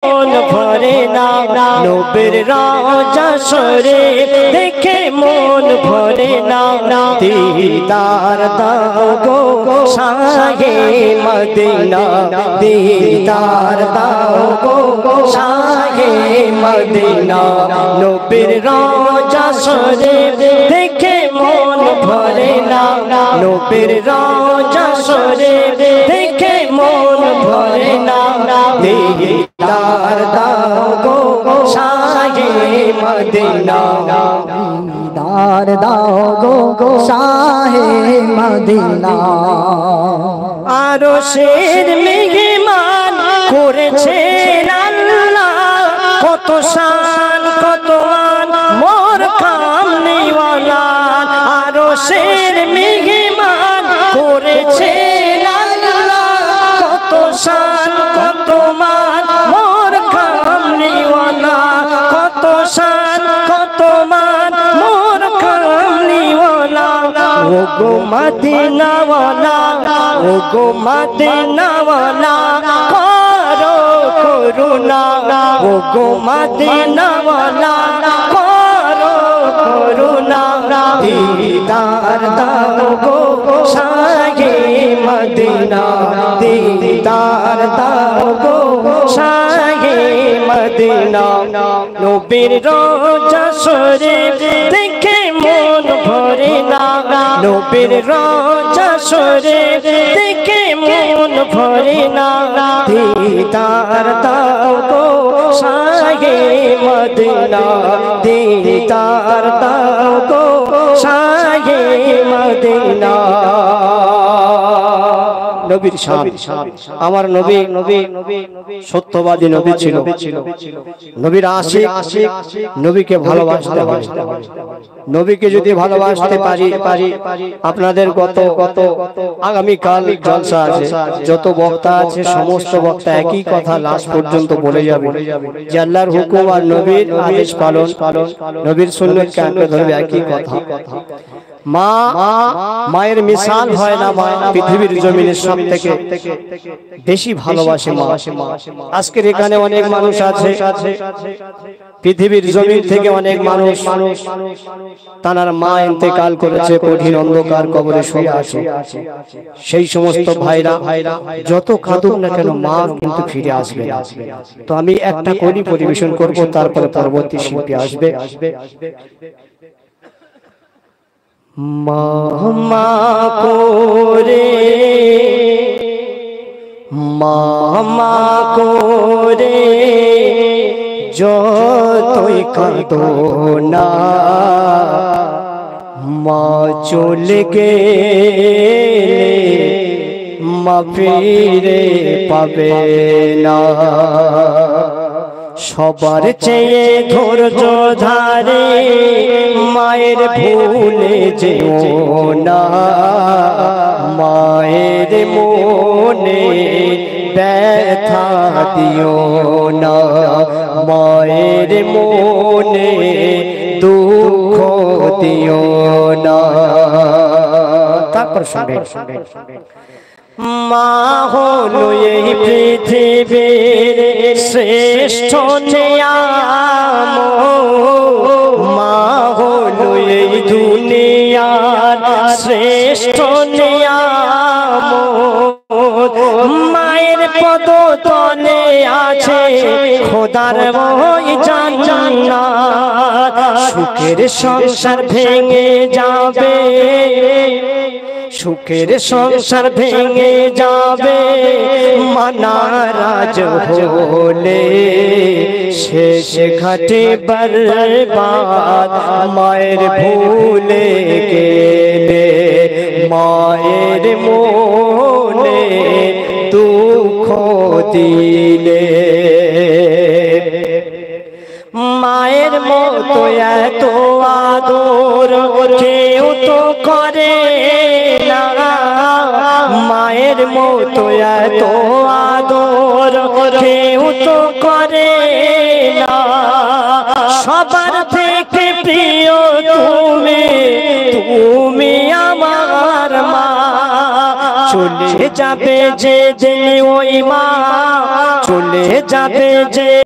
মন ভরে না, নবীর রওজা শরীফ দেখে মন ভরে না। দিদার দাও গো শাহে মদিনা, দিদার দাও গো শাহে মদিনা। নবীর রওজা শরীফ দেখে মন ভরে না, নবীর রওজা শরীফ দেখে মন ভরে না। দিদার দাও গো শাহে মদিনা, দিদার দাও গো শাহে মদিনা। আরশের মেহমান করেছেন আল্লাহ, কত শান কত মান মোর কামলিওয়ালা। আরশের মেহমান করেছেন আল্লাহ, কত শান কত মান মোর কামলিওয়ালা, কত শান কত মান মোর কামলিওয়ালা। ও গো মদিনাওয়ালা, ও গো মদিনাওয়ালা করো করুণা, ও গো মদিনাওয়ালা করো করুণা। দিদার দাও গো শাহে মদিনা, দিদার দাও গো শাহে মদিনা। নবীর রওজা শরীফ দেখে মন ভরে না, নবীর রওজা শরীফ দেখে মন ভরে না। দিদার দাও গো শাহে মদিনা, দিদার দাও গো শাহে মদিনা। নবীর শান, আমার নবী সত্যবাদী নবী ছিল, নবীর আশিক, নবীকে ভালোবাসতে হয়। নবীকে যদি ভালোবাসতে পারি, আপনাদের কত আগামীকাল জলসা আছে, যত বক্তা আছে সমস্ত বক্তা একই কথা লাস্ট পর্যন্ত বলে যাবে যে আল্লাহর হুকুম আর নবীর আদেশ পালন, নবীর সুন্নতকে আঁকড়ে ধরবে, একই কথা। মা, মায়ের মিসাল হয় না মা, পৃথিবীর জমিনে সব থেকে বেশি ভালোবাসে মা। আজকের এখানে অনেক মানুষ আছে, পৃথিবীর জমিন থেকে অনেক মানুষ তার মা ইন্তেকাল করেছে, কঠিন অন্ধকার কবরে শুয়ে আছে। সেই সমস্ত ভাইরা যত কাঁদুক না কেন মা কিন্তু ফিরে আসবে। তো আমি একটা কলি পরিবেশন করব, তারপরে পরবর্তী শিল্পী আসবে। মা করে মা করে যতই কাঁদো না, মা চলে গেলে মা ফিরে পাবে না। সবার চেয়ে ধৈর্য ধারে মায়ের ভুলে যেও না, মায়ের মনে ব্যথা দিও না, মায়ের মনে দুঃখ দিও না। তারপর সঙ্গে মা হলো এই পৃথিবীর শ্রেষ্ঠ নিয়ামত, মা হলো এই দুনিয়ার শ্রেষ্ঠ নিয়ামত। মায়ের পদতলে আছে খোদার ওই জান্নাত। সুখের সংসার ভেঙে যাবে, সুখের সংসার ভেঙে যাবে মা নারাজ হলে, শেষ ঘাটে বরবাদ মায়ের ভুলে গেলে, মায়ের মনে দুঃখ দিলে। মায়ের মতো এত আদর কেউ তো করে না, মায়ের মতো এত আদর কেউ তো করে না। সবার থেকে প্রিয় তুমি, তুমি আমার মা। চলে যাবে যে দিন ওই মা, চলে চলে যাবে যে